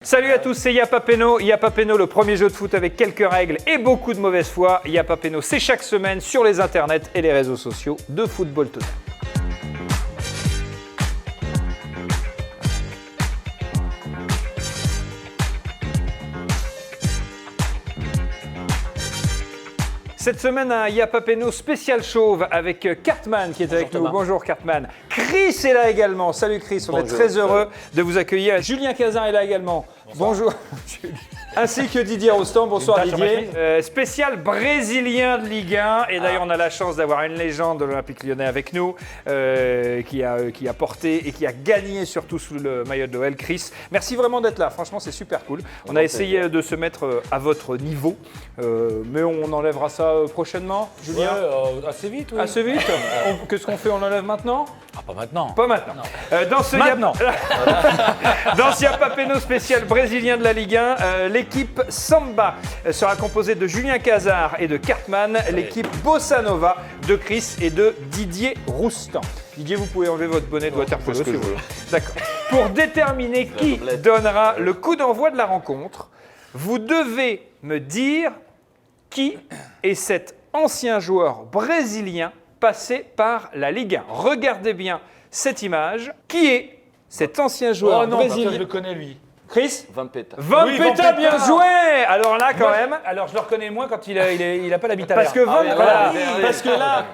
Salut à tous, c'est Yapapeno. Yapapeno, le premier jeu de foot avec quelques règles et beaucoup de mauvaise foi. Yapapeno, c'est chaque semaine sur les internets et les réseaux sociaux de Football Total. Cette semaine, un Yapapeno spécial chauve avec Cartman qui est avec nous. Bonjour Cartman. Chris est là également. Salut Chris, on est très heureux de vous accueillir. Julien Cazin est là également. Bonjour. Ainsi que Didier Rostand. Bonsoir Didier. Spécial brésilien de Ligue 1. Et d'ailleurs, on a la chance d'avoir une légende de l'Olympique Lyonnais avec nous qui a porté et qui a gagné surtout sous le maillot de l'OL. Chris, merci vraiment d'être là. Franchement, c'est super cool. On a essayé de se mettre à votre niveau, mais on enlèvera ça prochainement, Julien. Assez vite, oui. Assez vite. Qu'est-ce qu'on fait? On l'enlève maintenant? Ah, pas maintenant. Pas maintenant. Dans ce Yapapeno spécial brésilien de la Ligue 1, l'équipe Samba sera composée de Julien Cazard et de Cartman, l'équipe Bossa Nova de Chris et de Didier Roustan. Didier, vous pouvez enlever votre bonnet de waterpolo si vous voulez. D'accord. Pour déterminer qui donnera le coup d'envoi de la rencontre, vous devez me dire qui est cet ancien joueur brésilien passé par la Ligue 1. Regardez bien cette image. Qui est cet ancien joueur brésilien? Je le connais lui. Chris? Vampeta. Vampeta, bien joué. Alors là, quand même. Alors je le reconnais moins quand il a pas l'habitat. Parce que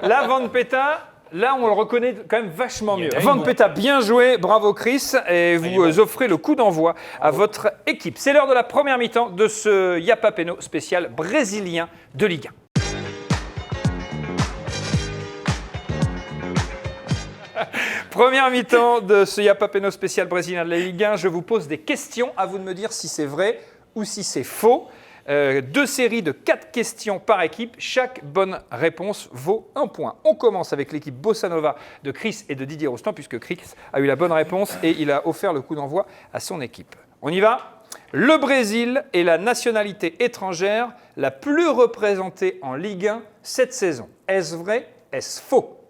là, Vampeta, là, on le reconnaît quand même vachement mieux. Vampeta, bien joué. Bravo Chris. Et vous offrez le coup d'envoi à votre équipe. C'est l'heure de la première mi-temps de ce Yapapeno spécial brésilien de Ligue 1. Première mi-temps de ce Yapapeno spécial brésilien de la Ligue 1. Je vous pose des questions. À vous de me dire si c'est vrai ou si c'est faux. Deux séries de 4 questions par équipe. Chaque bonne réponse vaut 1 point. On commence avec l'équipe Bossa Nova de Chris et de Didier Rostand, puisque Chris a eu la bonne réponse et il a offert le coup d'envoi à son équipe. On y va? Le Brésil est la nationalité étrangère la plus représentée en Ligue 1 cette saison. Est-ce vrai? Est-ce faux?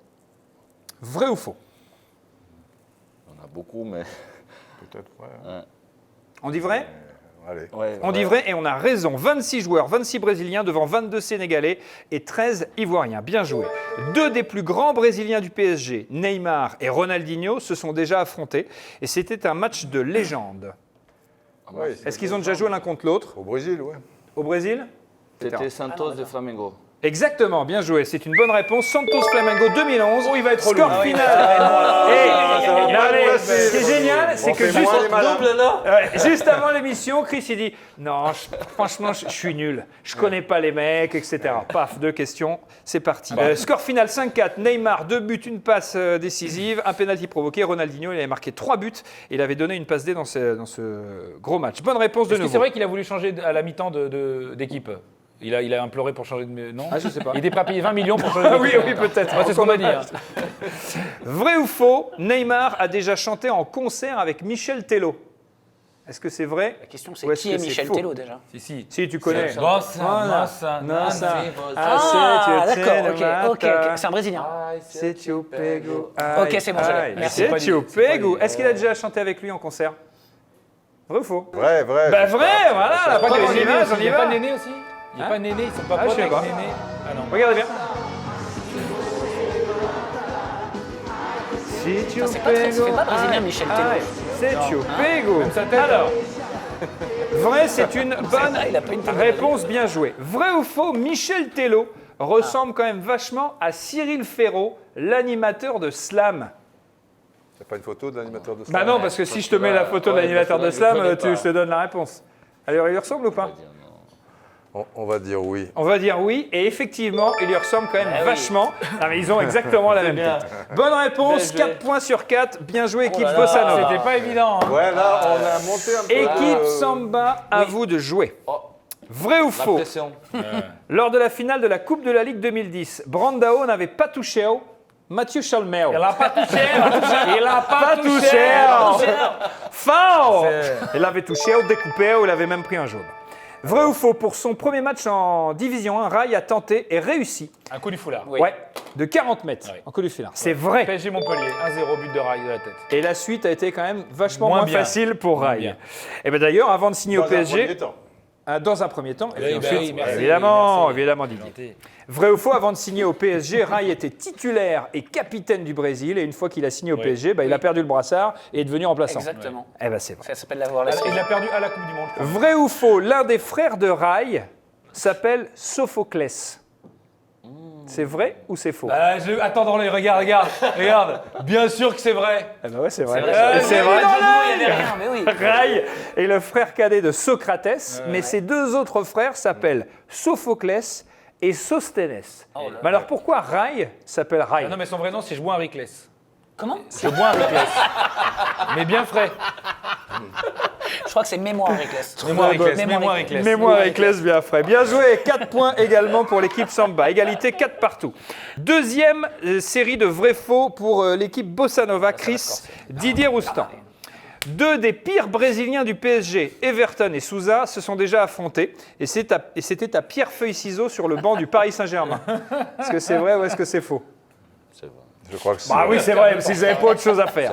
Vrai ou faux? On a beaucoup, mais. Peut-être, ouais. On dit vrai? Allez. Ouais, On dit vrai et on a raison. 26 joueurs, 26 Brésiliens devant 22 Sénégalais et 13 Ivoiriens. Bien joué. Deux des plus grands Brésiliens du PSG, Neymar et Ronaldinho, se sont déjà affrontés et c'était un match de légende. Ouais, Est-ce qu'ils ont déjà joué l'un contre l'autre? Au Brésil, ouais. Au Brésil? C'était Santos de Flamengo. Exactement, bien joué. C'est une bonne réponse. Santos Flamengo 2011. Oh, il va être score relou. final. Ce qui est génial, c'est que juste avant l'émission, Chris il dit non, franchement, je suis nul. Je connais pas les mecs, etc. Paf, 2 questions, c'est parti. Score final 5-4. Neymar, 2 buts, une passe décisive, un penalty provoqué. Ronaldinho, il avait marqué 3 buts. Il avait donné une passe D dans ce gros match. Bonne réponse de nouveau. C'est vrai qu'il a voulu changer à la mi-temps d'équipe. Il a imploré pour changer de... Non, je sais pas. Il était pas payé 20 millions pour changer d'équipe. Oui, peut-être. C'est ce qu'on m'a dit. Hein. Vrai ou faux, Neymar a déjà chanté en concert avec Michel Tello. Est-ce que c'est vrai? La question, c'est qui est Michel Tello déjà? Si, tu connais. Bossa Nova. D'accord, ok. C'est un Brésilien. C'est au pego. Ok, c'est bon, je l'ai. Merci. C'est au pego. Est-ce qu'il a déjà chanté avec lui en concert? Vrai ou faux? Vrai. Bah vrai, voilà, la preuve des images, on y Il n'y a va. pas Néné aussi? Il n'y a pas Néné, ils sont pas potes je sais avec pas. Néné. Ah non. Regardez bien. C'est pas très, ça fait pas brésilien Michel Tello. C'est au pego. Alors, vrai, c'est une bonne il a pas une bonne réponse, bien jouée. Vrai ou faux, Michel Tello ressemble quand même vachement à Cyril Ferraud, l'animateur de Slam. C'est pas une photo de l'animateur de Slam? Bah non, parce que si je te mets la photo de l'animateur de Slam, je te donne la réponse. Alors, il lui ressemble ou pas? On va dire oui. On va dire oui, et effectivement, il lui ressemble quand même vachement. Non, mais ils ont exactement la même tête. Bonne réponse, 4 points sur 4. Bien joué, équipe Bossa Nova. C'était pas évident. Hein. Ouais, là, on a monté un peu. Équipe Samba, à vous de jouer. Vrai ou faux? Lors de la finale de la Coupe de la Ligue 2010, Brandao n'avait pas touché Mathieu Chalmeo. Il n'a pas touché. Il n'a pas touché. Foul! Il avait touché, découpé, il avait même pris un jaune. Vrai ou faux, pour son premier match en Division 1, Rai a tenté et réussi. Un coup du foulard. Oui. Ouais, de 40 mètres Ouais. en coup du filard. C'est vrai. PSG Montpellier, 1-0 but de Rai de la tête. Et la suite a été quand même vachement Moins moins bien. facile pour Moins Rai. bien. Et bien d'ailleurs, avant de signer Dans au un premier PSG, temps. dans un premier temps, et puis Oui, bah ensuite, oui, merci, évidemment, merci. évidemment Didier. Vrai ou faux, avant de signer au PSG, Rai était titulaire et capitaine du Brésil. Et une fois qu'il a signé au Oui. PSG, il a perdu le brassard et est devenu remplaçant. Exactement. Eh ben c'est vrai. Ça s'appelle l'avoir laissé. Il a perdu à la Coupe du Monde. je crois. Vrai ou faux, l'un des frères de Rai s'appelle Sophoclès. C'est vrai ou c'est faux? Attends, dans les regarde. Bien sûr que c'est vrai. Eh ben ouais, c'est vrai. C'est vrai. C'est vrai. Il n'y avait rien, mais oui. Rai est le frère cadet de Socrates, mais ses deux autres frères s'appellent Sophoclès et Sosthènes. Oh là Mais alors pourquoi Rai s'appelle Rai? Ah non, mais son vrai nom, c'est Join Riclès. Comment? Je bois un Riclès. Mais bien frais. Je crois que c'est Mémoire Riclès. Mémoire Riclès. Mémoire Éclès bien frais. Bien joué, 4 points également pour l'équipe Samba. Égalité 4 partout. Deuxième série de vrais-faux pour l'équipe Bossa Nova, Chris Didier Roustan. Deux des pires Brésiliens du PSG, Everton et Souza, se sont déjà affrontés. Et c'était à pierre, feuille, ciseaux sur le banc du Paris Saint-Germain. Est-ce que c'est vrai ou est-ce que c'est faux? C'est vrai. Je crois que c'est. Ah oui, c'est vrai, parce qu'ils n'avaient pas autre chose à faire.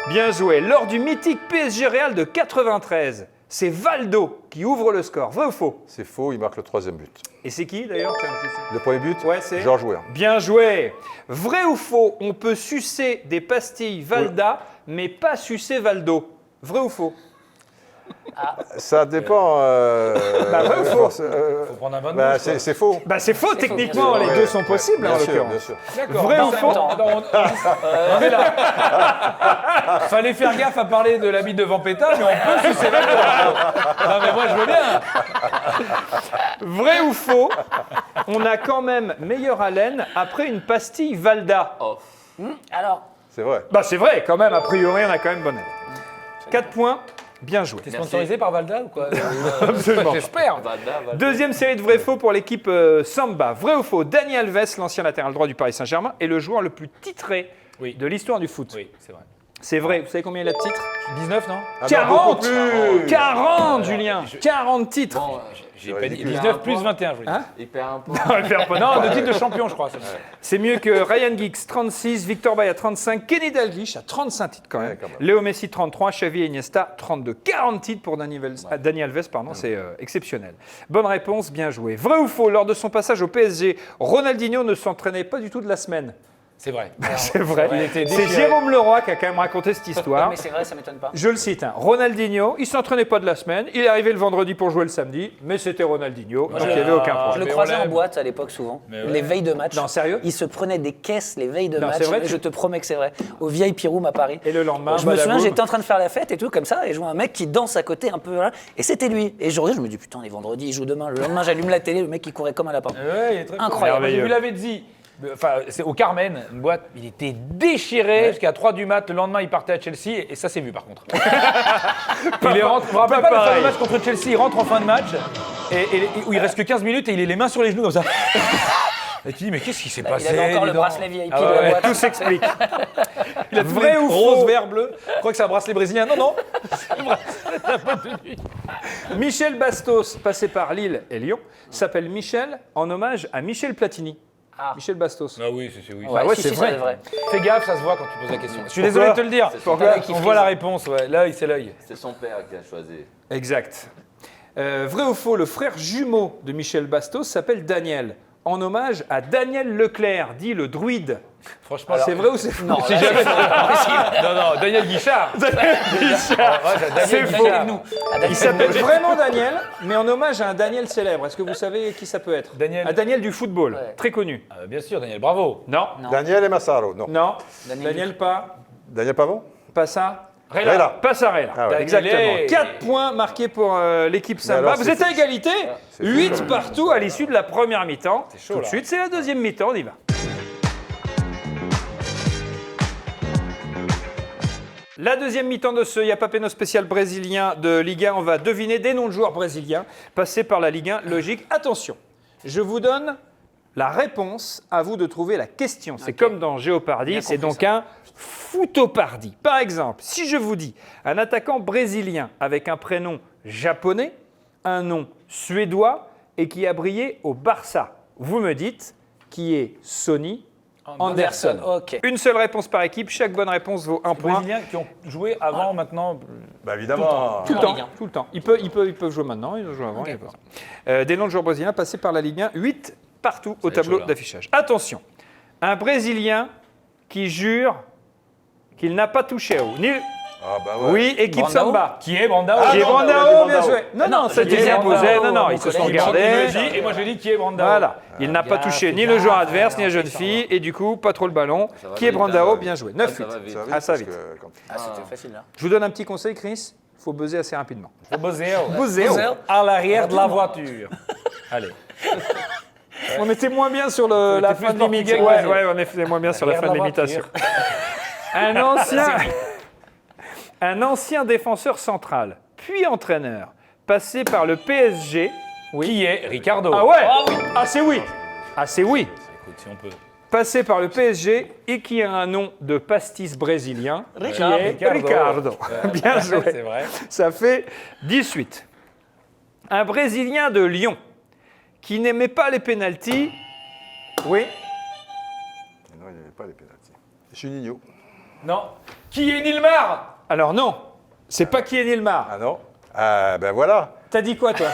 Bien joué. Lors du mythique PSG Real de 93, c'est Valdo qui ouvre le score. Vrai ou faux? C'est faux, il marque le 3e but. Et c'est qui d'ailleurs? Tiens, je sais. Le premier but, Ouais, c'est Georges Weah. Bien joué. Vrai ou faux, on peut sucer des pastilles Valda, mais pas sucer Valdo. Vrai ou faux? Ça dépend. vrai ou faux? Faut prendre un vin de Bah, mousse, quoi. c'est faux. Bah c'est faux, techniquement, bien les sûr. deux sont possibles Bien en sûr, bien l'occurrence. sûr. D'accord. Vrai Non, ou mais faux? attends, on est là. Fallait faire gaffe à parler de la bite de Vampeta, mais on peut sucer Valdo. Non, mais moi, je veux bien. Vrai ou faux, on a quand même meilleure haleine après une pastille Valda. Off. Alors, C'est vrai. Bah c'est vrai, quand même, a priori, on a quand même bonne haleine. 4 points, bien joué. T'es sponsorisé par Valda ou quoi? Absolument. J'espère. Valda. Deuxième série de vrais-faux pour l'équipe Samba. Vrai ou faux, Dani Alves, l'ancien latéral droit du Paris Saint-Germain, est le joueur le plus titré Oui. de l'histoire du foot. Oui, c'est vrai. C'est vrai, vous savez combien il a de titres? 19, non? Ah non, 40 beaucoup plus. 40, Julien 40 titres. Bon, J'ai pas dit ridicule. 19 plus 21, je veux dire. Hein? il perd un point. Non, il perd pas. Non, 2 titres de champion, je crois. c'est bon. C'est mieux que Ryan Giggs, 36, Victor Baye à 35, Kenny Dalglish à 35 titres quand même. Ouais, quand même. Léo Messi, 33, Xavi et Iniesta, 32. 40 titres pour Dani Alves, pardon, c'est exceptionnel. Bonne réponse, bien joué. Vrai ou faux, lors de son passage au PSG, Ronaldinho ne s'entraînait pas du tout de la semaine. C'est vrai. C'est vrai. Il était C'est déchiré. Jérôme Leroy qui a quand même raconté cette histoire. mais c'est vrai, ça m'étonne pas. Je le cite, hein. Ronaldinho, il s'entraînait pas de la semaine, il est arrivé le vendredi pour jouer le samedi, mais c'était Ronaldinho, donc il n'y avait aucun Je problème. le mais croisais on en l'aime. boîte à l'époque souvent, Mais ouais. les veilles de match. Non, sérieux? Il se prenait des caisses les veilles de Non, match. c'est vrai, Je te promets que c'est vrai. Au VIP Room à Paris. Et le lendemain, je me souviens, badaboum. j'étais en train de faire la fête et tout comme ça, et je vois un mec qui danse à côté un peu, voilà, et c'était lui. Et je me dis putain, on est vendredi, il joue demain. Le lendemain, j'allume la télé, le mec il courait comme un lapin. Ouais, il est très fort. Incroyable. J'ai vu Lavezzi. Enfin, c'est au Carmen, une boîte. Il était déchiré jusqu'à 3 du mat. Le lendemain, il partait à Chelsea et ça s'est vu par contre. Il rentre. Vous vous rappelez pas le fameux match contre Chelsea? Il rentre en fin de match où il reste que 15 minutes et il est les mains sur les genoux comme ça. Et tu dis, mais qu'est-ce qui s'est Il passé? avait encore le dis donc bracelet VIP Ah de la ouais, boîte. Tout s'explique. Il a tous Vrai les ou rose, faux? vert, bleu. Je crois que c'est un bracelet brésilien. Non, non. Michel Bastos, passé par Lille et Lyon, s'appelle Michel en hommage à Michel Platini. Ah. Michel Bastos. Ah oui, c'est oui. ouais, si, c'est si, vrai. c'est vrai. Fais gaffe, ça se voit quand tu poses la question. Je suis Pourquoi désolé de te le dire. Pourquoi On voit la réponse, ouais. Là, c'est l'œil. C'est son père qui a choisi. Exact. Vrai ou faux, le frère jumeau de Michel Bastos s'appelle Daniel, en hommage à Daniel Leclerc, dit le druide. Franchement, C'est vrai ou c'est faux? Non, Si là, jamais. c'est impossible. Non, Daniel Guichard. Daniel Guichard. Daniel C'est Guichard. faux. Nous. Ah, Il s'appelle vraiment Daniel, mais en hommage à un Daniel célèbre. Est-ce que vous savez qui ça peut être? Daniel. Un Daniel du football, Ouais. très connu. Ah, bien sûr, Daniel, bravo. Non. Non. Daniel et Massaro, non. Non. Daniel Daniel pas. Daniel Pavon? Pas ça. Rela. Passarella. Ah ouais. Exactement. Daniel. 4 points marqués pour l'équipe Samba. alors, Vous c'est- êtes à égalité. c'est 8 partout à l'issue de la première mi-temps. chaud, Tout de là. suite, c'est la deuxième mi-temps. On y va. La deuxième mi-temps de ce Yapapeno spécial brésilien de Ligue 1, on va deviner des noms de joueurs brésiliens passés par la Ligue 1. Logique. Attention, je vous donne la réponse, à vous de trouver la question. C'est comme dans Géopardy, Bien c'est compris, donc un footopardy. Par exemple, si je vous dis un attaquant brésilien avec un prénom japonais, un nom suédois et qui a brillé au Barça. Vous me dites qui est Sonny Anderson. Ok. Une seule réponse par équipe, chaque bonne réponse vaut un point. Brésiliens qui ont joué avant, maintenant. Bah évidemment. Tout le En temps, Ligue 1. tout le temps. Ils peuvent jouer maintenant, ils ont joué avant. Ok. il y a pas ça. Des noms de joueurs brésiliens passés par la Ligue 1, 8 partout au va être tableau chaud, là. d'affichage. Attention, un Brésilien qui jure qu'il n'a pas touché à haut. Ah bah ouais. Oui, équipe Brandao. Samba. Qui est Brandao Qui est non, Brandao, on a dit bien Brandao. joué. Non, non, ça qui est disait Brandao, posé. Non, non, mon ils se sont collègue. Il me regardés. le dit, et moi je dis qui est Brandao. Voilà, il n'a pas gaffe, touché ni fais le joueur gaffe, adverse, ni la alors, jeune ça fille, et du coup, pas trop le ballon. Ça va Qui est vite, Brandao, hein. bien joué. Ça 9-8. va vite. Ça va vite, Ah, ça va parce vite. que quand- Ah, c'était facile là. Je vous donne un petit conseil, Chris. Il faut buzzer assez rapidement. Faut buzzer. Buzzer. À l'arrière de la voiture. Allez. On était moins bien sur la était fin plus de l'imitation. portugais que Ouais, on était moins bien sur la fin de L'arrière l'imitation. voiture. Un ancien défenseur central, puis entraîneur, passé par le PSG. Qui est Ricardo. Ah ouais. Ah c'est oui. Ah c'est oui. Écoute, si on peut. Passé par le PSG et qui a un nom de pastis brésilien, qui Ricardo. est Ricardo. Bien joué. C'est vrai. Ça fait 18. Un Brésilien de Lyon qui n'aimait pas les pénaltys. Oui. Non, il n'y avait pas les pénaltys. Juninho. Non. Qui est Nilmar. Alors non, c'est pas qui est Nilmar. Ah non. Ah ben voilà. T'as dit quoi toi?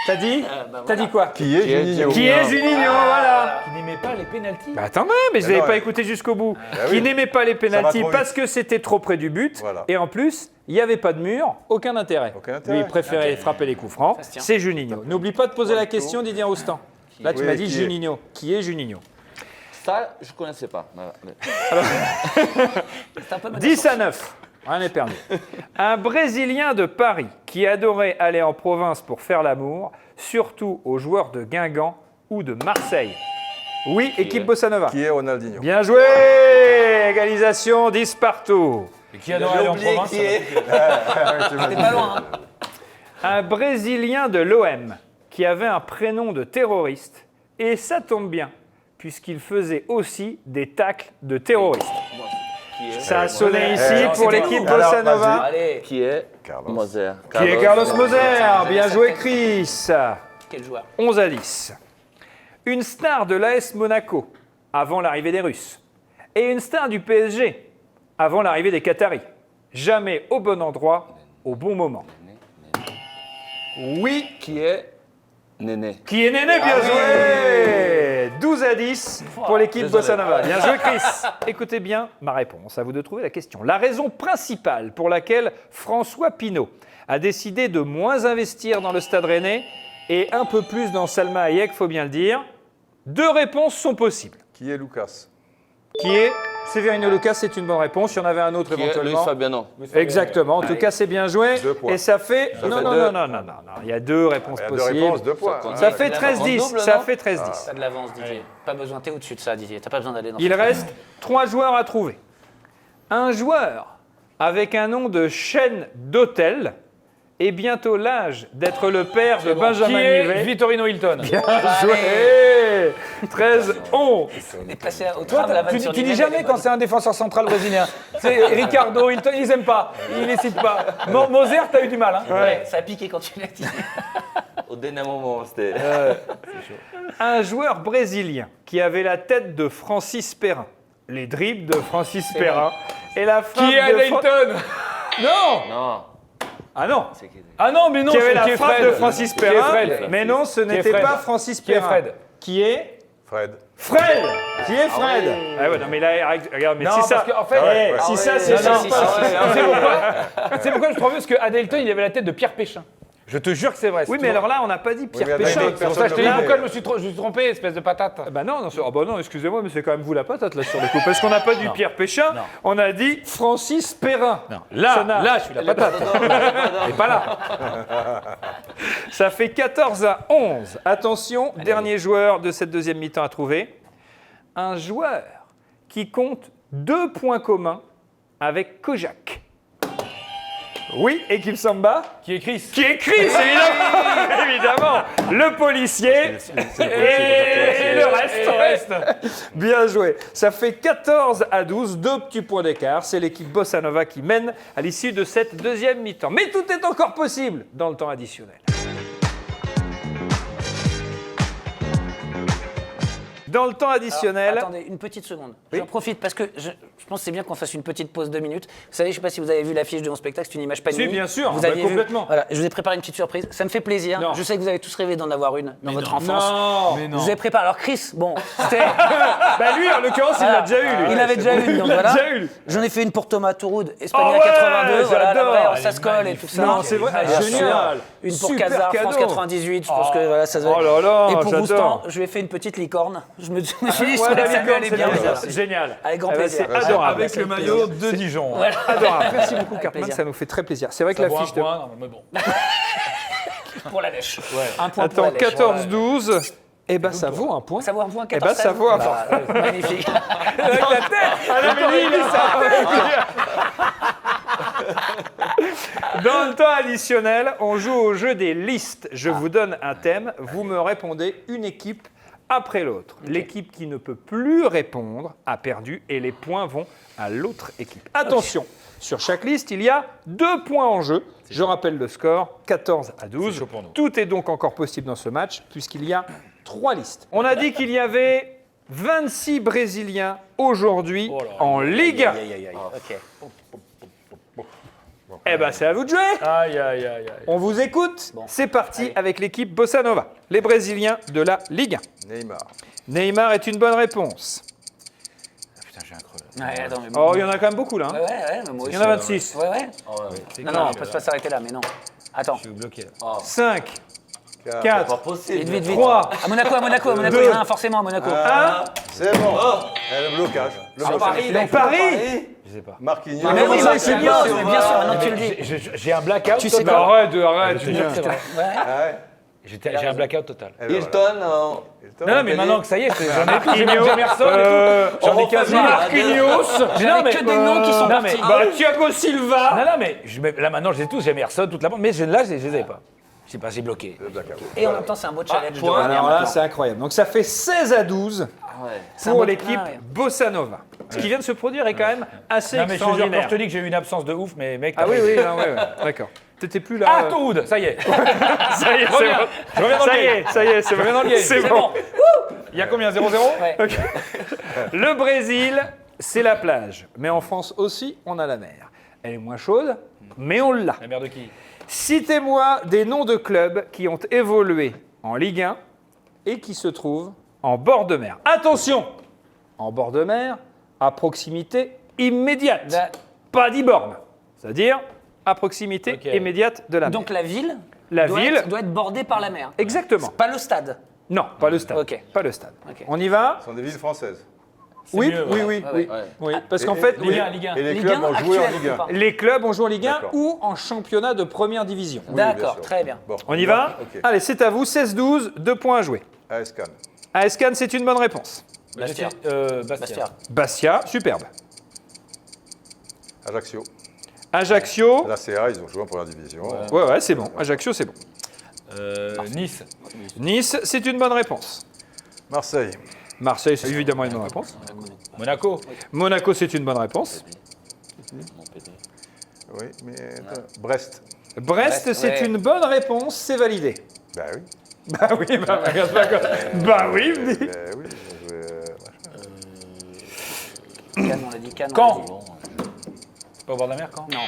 T'as dit T'as dit quoi? Qui est Juninho? Qui est Juninho, voilà. Qui n'aimait pas les pénaltys. Bah attendez, mais vous non, n'avez pas ouais. écouté jusqu'au bout. Bah Qui oui. n'aimait pas les pénaltys trop vite. parce que c'était trop près du but. Voilà. Et en plus, il n'y avait pas de mur, aucun intérêt. Aucun intérêt. Lui, il préférait frapper les coups francs. Ça se tient. C'est Juninho. N'oublie pas de poser la question, Didier Roustan. Là, tu Oui, m'as dit qui est Juninho. Qui est Juninho? Ça, je ne connaissais pas. C'est un peu 10 à 9. Rien n'est perdu. Un Brésilien de Paris qui adorait aller en province pour faire l'amour, surtout aux joueurs de Guingamp ou de Marseille. Oui, équipe est Bossa Nova. Qui est Ronaldinho? Bien joué. Égalisation, 10 partout. Et qui adore aller en province. ça m'a piqué. T'es pas loin. Hein. Un Brésilien de l'OM qui avait un prénom de terroriste. Et ça tombe bien, puisqu'il faisait aussi des tacles de terroristes. Ça a sonné ici pour c'était l'équipe nous. Bossa Alors, Nova. Allez, Qui est Carlos. Moser. Qui est Carlos Moser. Bien joué, Chris. quel joueur? 11 à 10. Une star de l'AS Monaco avant l'arrivée des Russes. Et une star du PSG avant l'arrivée des Qataris. Jamais au bon endroit, au bon moment. Oui, Qui est Néné. qui est Néné, bien joué. 12 à 10 pour l'équipe Désolé. Bossa Nova. Bien joué, Chris. Écoutez bien ma réponse, à vous de trouver la question. La raison principale pour laquelle François Pinault a décidé de moins investir dans le Stade Rennais et un peu plus dans Salma Hayek, faut bien le dire, deux réponses sont possibles. Qui est Lucas? Qui est Severino Lucas, c'est une bonne réponse. Il y en avait un autre Qui est Luis éventuellement. Fabiano. Exactement. En tout cas, c'est bien joué. 2 points. Et ça fait. Ça Non, fait non, deux. non, non, non, non, non. Il y a deux réponses Il y a 2 possibles. réponses, 2 points. compte. Ça Ah, fait En 13-10. double, Ça non fait 13-10. T'as de l'avance, Didier. Pas besoin, t'es au-dessus de ça, Didier. T'as pas besoin d'aller dans Il ce- reste 3 joueurs à trouver. Un joueur avec un nom de chaîne d'hôtel et bientôt l'âge d'être le père de Qui Benjamin est Nivet. Vittorino Hilton. Bien joué. 13-11. On est passé au Toi, train de la vanne tu sur dis Lionel, jamais elle est quand bonne. c'est un défenseur central brésilien. C'est Ricardo, Hilton, ils aiment pas. Ils les citent pas. Moser, t'as eu du mal. Hein. Ouais, ça a piqué quand tu l'as dit. Au dernier moment, c'était. Un joueur brésilien qui avait la tête de Francis Perrin, les dribbles de Francis Perrin et la frappe Qui est de Hilton. Non. Non. Ah non. C'est qui Ah non, mais non, Qui avait c'est la qui est frappe Fred. de Francis Qui est Perrin, Fred. mais non, ce Qui est n'était Fred. pas Francis Qui est Perrin. Fred. Qui est Fred. Fred. Qui est Fred. Ah ouais, non mais là, regarde, mais Non, si ça, parce qu'en fait, Ah ouais, ouais. si ça, ouais, c'est non, non, sympa. si, si, si. Tu sais pourquoi Tu sais pourquoi je trouve parce que Hilton, il avait la tête de Pierre Péchin. Je te jure que c'est vrai. Oui, mais alors là, on n'a pas dit Pierre mais Péchin. avec C'est pour ça que je te dis Personne ne pourquoi connaît. je me suis trompé, espèce de patate. Bah non, non, ah bah non, excusez-moi, mais c'est quand même vous la patate là sur le coup. Parce qu'on n'a pas dit Pierre Péchin, on a dit Francis Perrin. Là, je suis la patate. Et pas là. Ça fait 14 à 11. Attention, dernier joueur de cette deuxième mi-temps à trouver. Un joueur qui compte 2 points communs avec Kojak. Oui, équipe Samba. Qui est Chris. Qui est Chris, évidemment. Évidemment. Le policier. Et le reste. Bien joué. Ça fait 14 à 12, 2 petits points d'écart. C'est l'équipe Bossa Nova qui mène à l'issue de cette deuxième mi-temps. Mais tout est encore possible dans le temps additionnel. Dans le temps additionnel. Attendez, une petite seconde. J'en profite parce que je pense que c'est bien qu'on fasse une petite pause 2 minutes. Vous savez, je ne sais pas si vous avez vu l'affiche de mon spectacle, c'est une image Panini. Si, bien sûr, vous bah, avez vu. complètement. Voilà, je vous ai préparé une petite surprise. Ça me fait plaisir. Non. Je sais que vous avez tous rêvé d'en avoir une dans votre enfance. Non. Mais Je non. vous ai préparé. Alors Chris, bon, c'était. Bah lui, en l'occurrence, il l'a déjà eu, lui. Il avait déjà une, donc Il l'a voilà. déjà eu. J'en ai fait une pour Thomas Touroud, Espagne Ah ouais, 82, voilà, la j'adore. vraie, ça se colle et tout ça. Non, c'est vrai, Bien génial. sûr. Une pour Super Casar, cadeau. France 98, je pense que voilà, ça se Oh là là, Et pour j'adore. Roustan, je lui ai fait une petite licorne. Je me suis dit, je Ouais, trouvais la que ça lui licorne, allait c'est bien. bien, voilà. c'est génial. Avec grand Eh ben, plaisir. c'est adorable. Avec le maillot de Dijon. Adorable. Merci beaucoup, Cartman, plaisir. ça nous fait très plaisir. C'est vrai que Ça vaut un l'affiche de... point, non, mais bon. Pour la lèche. Un point pour Attends, la lèche. 14-12. Eh ben, ça vaut un point. Ça vaut un point, Eh ben, 14 ça vaut un point. Magnifique. Avec la tête. Ah non, mais lui, il est Dans le temps additionnel, on joue au jeu des listes. Je vous donne un thème, vous me répondez une équipe après l'autre. L'équipe qui ne peut plus répondre a perdu et les points vont à l'autre équipe. Attention, sur chaque liste, il y a 2 points en jeu. Je rappelle le score, 14-12. C'est chaud pour nous. Tout est donc encore possible dans ce match puisqu'il y a 3 listes. On a dit qu'il y avait 26 Brésiliens aujourd'hui Oh là. en Ligue 1. Aïe, aïe, aïe. Ok. Eh ben, c'est à vous de jouer. Aïe, aïe, aïe, aïe. On vous écoute. Bon. C'est parti Allez. avec l'équipe Bossa Nova, les Brésiliens de la Ligue 1. Neymar. Neymar est une bonne réponse. Putain, j'ai un creux. Ouais, attends, mais Oh, bon. il y en a quand même beaucoup là. hein. Ouais, mais moi Il y aussi. en a 26. Ouais, ouais. C'est Non, quoi, non, on le- peut pas s'arrêter là, mais non. Attends. Je suis bloqué. 5, Pas 4, possible. Vite, vite. 3, À Monaco, il y en a un forcément à Monaco. 1. C'est bon. Le blocage. Le blocage. Donc Paris. Je sais pas. Marquinhos. Mais oui, c'est c'est bien, bien, c'est mais bien sûr, maintenant que tu le dis. J'ai un blackout Tu sais total. quoi Arrête, Je te jure que c'est vrai. Ouais. Ah ouais. J'ai un blackout total. Eh ben Hilton, Non, non, mais maintenant que ça y est, j'en ai tout. J'ai Marquinhos, Emerson et tout. J'en ai quasi. Marquinhos. J'avais que des noms qui sont non, partis. mais- Bah, Thiago Silva. Non, non, mais là maintenant, je les ai tous. J'ai Emerson, toute la bande. Mais là, je les avais pas. Je sais pas, j'ai bloqué. Le blackout. Et en même temps, c'est un beau challenge. de point. revenir Alors là, maintenant. c'est incroyable. Donc ça fait 16-12 Ouais. C'est un pour beau- l'équipe Ah ouais. Bossa Nova. Ce qui vient de se produire est quand même assez Non, mais je te jure, quand extraordinaire. je te dis que j'ai eu une absence de ouf, mais mec. Ah oui, oui, non, ouais, d'accord. T'étais plus là. Ah, Touroud, ça y est. Ça y est, c'est Reviens. bon. Je reviens dans le Ça y game. est, ça y est, c'est Je reviens dans le game. C'est C'est bon. Il y a combien 0-0 Ouais. Le Brésil, c'est la plage. Mais en France aussi, on a la mer. Elle est moins chaude, mais on l'a. La mère de qui? Citez-moi des noms de clubs qui ont évolué en Ligue 1 et qui se trouvent en bord de mer. Attention, en bord de mer, à proximité immédiate. Da- Pas d'Iborne, c'est-à-dire à proximité Ok. immédiate de la mer. Donc la ville La doit ville- doit être bordée par la mer. Exactement. Pas le stade. Non, pas le stade. Ok. Pas le stade. Ok. On y va? Ce sont des villes françaises. Oui, mieux, oui, ouais. oui, Ouais, oui, ouais. oui. Parce Et- qu'en fait, et- Ligue 1, Ligue 1. Et les Ligue clubs 1 ont joué en actuelle Ligue 1. ou pas les clubs ont joué en Ligue 1 D'accord. ou en championnat de première division. Oui, bien D'accord, sûr. très bien. Bon, On y va? Ok. Allez, c'est à vous. 16-12, 2 points à jouer. AS Cannes. AS Cannes, c'est une bonne réponse. Bastia. Bastia. Bastia. Bastia, superbe. Ajaccio. Ajaccio, La CA, ils ont joué en première division. ouais, c'est bon. Ajaccio, c'est bon. Nice. Nice, c'est une bonne réponse. Marseille. Marseille, c'est évidemment une bonne réponse. Monaco. Monaco, c'est une bonne réponse. Oui, mais attends, Brest. Brest, Ouais. c'est une bonne réponse, c'est validé. Bah oui. Bah oui, bah regarde pas comme... Bah oui, me dit. Bah oui, ils ont joué, Cannes, on l'a dit. Cannes, on Caen. l'a dit. C'est pas au bord de la mer, Caen? Non.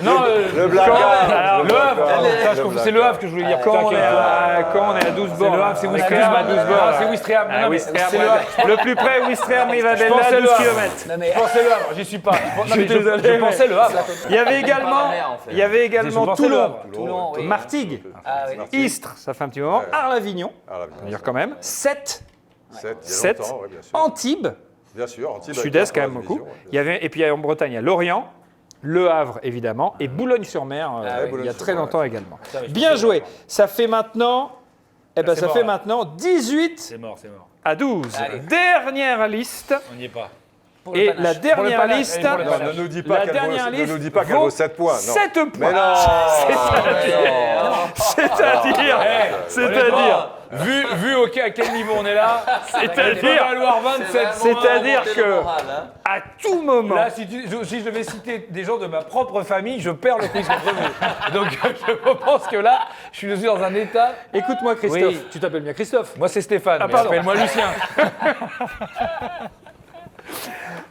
Non, Le blackout. Alors, Le Havre. blackout. Putain, je confonds, c'est le Havre que je voulais dire. Quand Putain, on, est à 12 C'est bornes. le Havre, c'est On est Ouistreham. quand même à 12 bornes. Ah, c'est Ouistreham. Non, Ah, non, mais Ouistreham, c'est ouais. le Havre. Le plus près, Ouistreham, Je Rivadavia, pensais 12 le Havre. km. Non, mais Je pensais le Havre, j'y suis pas. Non, mais désolé, je pensais le Havre. Il y avait également, Pas la mer, en fait. il y avait également Je pensais le Toulon, Havre. Toulon, oui. Martigues, Ah oui. Martigues. Istres, ça fait un petit moment, Ouais. Arles-Avignon, Ah, la on va dire quand même, 7, 7, il y a 7, longtemps, ouais, bien sûr. Antibes, Bien sûr, Antibes. Sud-Est quand avec même la beaucoup. première division, Il y avait, et puis en Bretagne, il y a Lorient, Le Havre évidemment, et Boulogne-sur-Mer, oui. il y a Boulogne-sur-Mer, très longtemps également. Putain, mais je Bien pensais joué, le Havre. ça fait maintenant, c'est ça mort, fait là. maintenant 18 C'est mort, c'est mort. à 12. Allez. Dernière liste, On n'y est pas. Pour le et panache. la dernière panache, liste, allez, pour le Non, panache. ne nous dis la pas qu'elle dernière vaut, liste ne nous dis pas qu'elle vaut vaut 7 points. Non. 7 points. Mais non. C'est-à-dire, Honnêtement, Vu à quel niveau on est là, C'est-à-dire- il peut valoir 27. C'est-à-dire que à tout moment, Là, si je devais citer des gens de ma propre famille, je perds le quiz contre vous. Donc je pense que là, je suis dans un état. écoute-moi Christophe, Oui. tu t'appelles bien Christophe. Moi, c'est Stéphane, mais pardon. appelle-moi Lucien.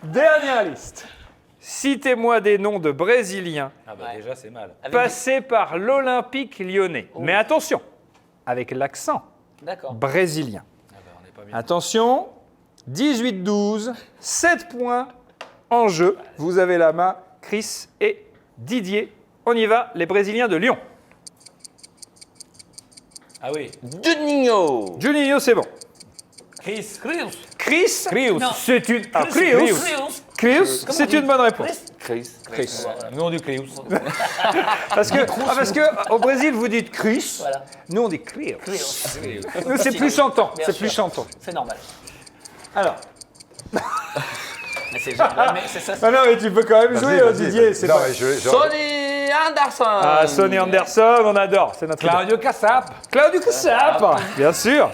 Dernière liste. Citez-moi des noms de Brésiliens Ah bah déjà, c'est mal. passés par l'Olympique lyonnais. Mais attention, avec l'accent D'accord. brésilien. Ah bah, on n'est pas bien. Attention, 18-12, 7 points en jeu. Vous avez la main, Chris et Didier. On y va, les Brésiliens de Lyon. Ah oui. Juninho. Juninho, c'est bon. Chris. Chris, c'est une... Ah, Krius, c'est une bonne réponse. Chris. Nous, on dit Cléus. Parce que au Brésil, vous dites Chris, Voilà. nous on dit Krius. Nous, c'est plus chantant, Bien c'est sûr. plus chantant. C'est normal. Alors, Mais c'est génial. Mais c'est ça. ah non, mais tu peux quand même jouer, Didier. C'est Non, pas... mais Sonny Anderson. Ah, Sonny Anderson, on adore, c'est notre idole. Claudio Cassap. Claudio Cassap, bien sûr.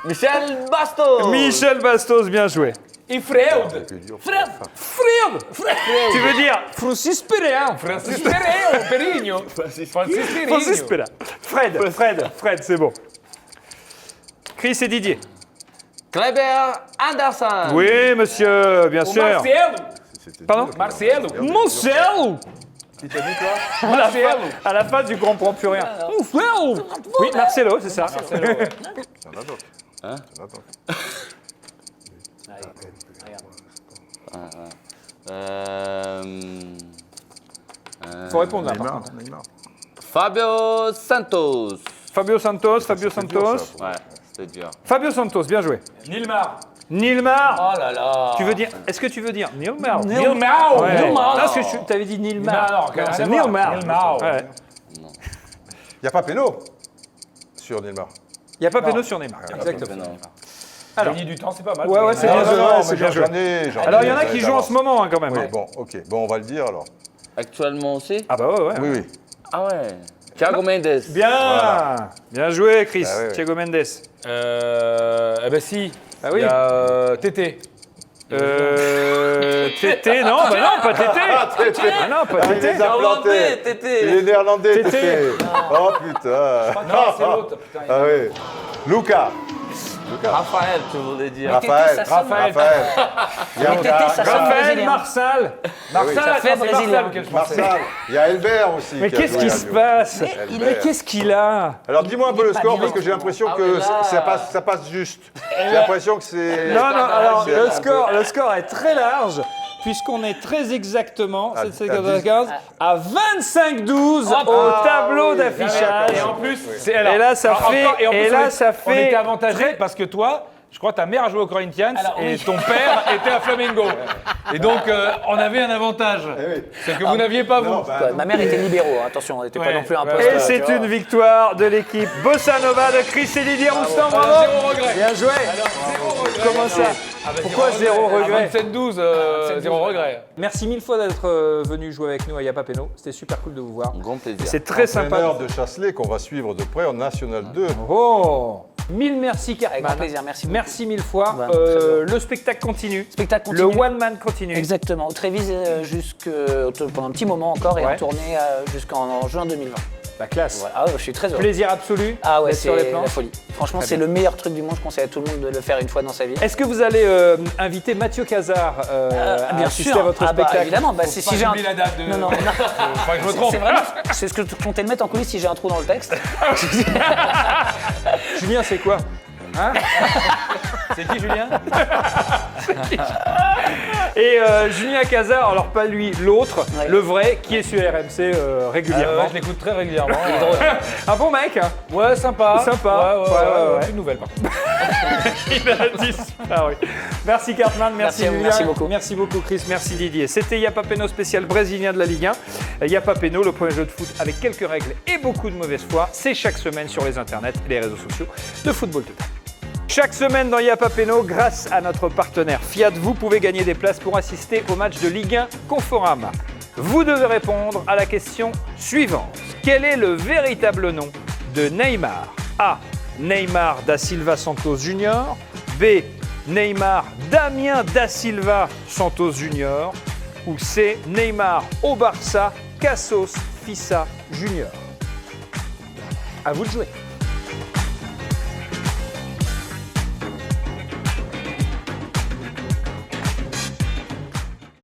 Michel Bastos. Michel Bastos, bien joué. Et Freud. Fried, tu veux dire Francis Pereira. Francis Pereo. Perigno. Francis Francis Perigno. Pereira. Fred, c'est bon. Chris et Didier. Kleber Anderson. Oui, monsieur, bien sûr. Marcelo. Pardon Marcelo. Marcel. Qui t'a dit, toi Marcelo. À la fin, tu comprends plus rien. Marcelo. Oui, Marcelo, c'est ça. Il y en a d'autres. Hein Il y en a d'autres. Faut répondre là. par Neymar. contre. Neymar. Fabio Santos. Fabio Santos. C'est dur, ça, pour- Ouais, c'était dur. Fabio Santos, bien joué. Nilmar. Nilmar. Oh là là. Tu veux dire Est-ce que tu veux dire Nilmar Nilmar. Ouais. Nilmar. Non, parce que tu avais dit Nilmar. Non, rien à c'est voir. Nilmar. Nilmar. Ouais. Il n'y a pas péno sur Neymar. Il n'y a pas péno sur Neymar. Exactement. Alors. Gagner du temps, c'est pas mal. Ouais, c'est Non, bien non, joué. non, ouais, mais c'est bien joué. j'en ai. Alors, il y en a qui jouent en ce moment hein, quand même. Oui, hein. bon, ok. Bon, on va le dire alors. Actuellement aussi. Ah bah ouais. Oui, oui. Ah ouais. Thiago Mendes. Bien. Voilà. Bien joué, Chris. Ah ouais, ouais. Thiago Mendes. Eh ben si. Ah oui. Il y a Tété. Tété, non, bah non, pas Tété. Ah non, pas Il Tété. les a plantés. Tété. Il est néerlandais, Tété. Tété. Oh putain. Non, c'est l'autre. Putain, il y a- Ah oui. Luca. Raphaël, tu voulais dire. Raphaël. ça sonne- Raphaël. Il y a Mais Tété, ça sonne Raphaël brésilien. Marsal. Marcel, Ça fait c'est brésilien. Marcel auquel je pensais. Marsal. Il y a Elbert aussi. Mais qui a qu'est-ce joué qui à se Lyon. passe Elbert. Mais qu'est-ce qu'il a Alors dis-moi un peu le pas score bien. parce que j'ai l'impression Ah, que mais là- ça passe juste. J'ai l'impression que c'est. Non, non, alors c'est le score est très large, puisqu'on est très exactement, À- 7,15, à 25-12 au Ah, tableau oui. d'affichage. Et en plus, c'est Et là, ça fait- et en plus, et là, on est- ça On fait était avantagé parce que toi, je crois que ta mère a joué au Corinthians Alors, et oui. ton père était à Flamengo. Et donc, on avait un avantage. oui. C'est que vous n'aviez pas, vous. Non, bah, Ouais, ma mère était libéraux, hein, attention, on n'était pas Ouais, non plus un ouais. poste. Et c'est tu vois. une victoire de l'équipe Bossa Nova de Chris et Didier Roustan, bravo. Zéro regret. Bien joué. Comment ça Pourquoi zéro regret 27-12, zéro regret. Merci mille fois d'être venu jouer avec nous à Yapa Peno. C'était super cool de vous voir. Grand plaisir. C'est très sympa. entraîneur de Chasselet qu'on va suivre de près en National 2. Oh Mille merci Avec grand Cartman. plaisir, merci beaucoup. Merci mille fois. Bah, très bien. Le spectacle continue. Spectacle Le continue. one man continue. Exactement, au Trévise pendant un petit moment encore et Ouais. en tournée jusqu'en juin 2020. La classe. Voilà. Ah, je suis très heureux. Plaisir absolu Ah ouais, d'être sur les c'est planches. la folie. Franchement, Très c'est bien. le meilleur truc du monde. Je conseille à tout le monde de le faire une fois dans sa vie. Est-ce que vous allez inviter Mathieu Cazard à Bien assister sûr. à votre Ah bah, spectacle évidemment, bah, Faut c'est pas si j'ai un. oublier la date de- Non, non, non. Faut pas que je me trompe. C'est vraiment, c'est ce que je comptais le mettre en coulisses si j'ai un trou dans le texte. Julien, c'est quoi C'est qui, Julien? Et Julien Cazard, alors pas lui, l'autre, Ouais. le vrai, qui est sur RMC régulièrement. Ouais, je l'écoute très régulièrement. Un bon mec, hein. Ouais, sympa. Sympa. Ouais, Ouais. Plus de nouvelles, par contre. Il a disparu. Merci Cartman, merci Merci à vous, Julien. merci beaucoup. Merci beaucoup Chris, merci Didier. C'était Yapa Peno spécial brésilien de la Ligue 1. Yapa Peno, le premier jeu de foot avec quelques règles et beaucoup de mauvaise foi. C'est chaque semaine sur les internets et les réseaux sociaux de Football Total. Chaque semaine dans Yapa Peno, grâce à notre partenaire Fiat, vous pouvez gagner des places pour assister au match de Ligue 1 Conforama. Vous devez répondre à la question suivante. Quel est le véritable nom de Neymar? A. Neymar da Silva Santos Junior. B. Neymar Damien da Silva Santos Junior. Ou C. Neymar au Barça Cassos Fissa Junior. À vous de jouer.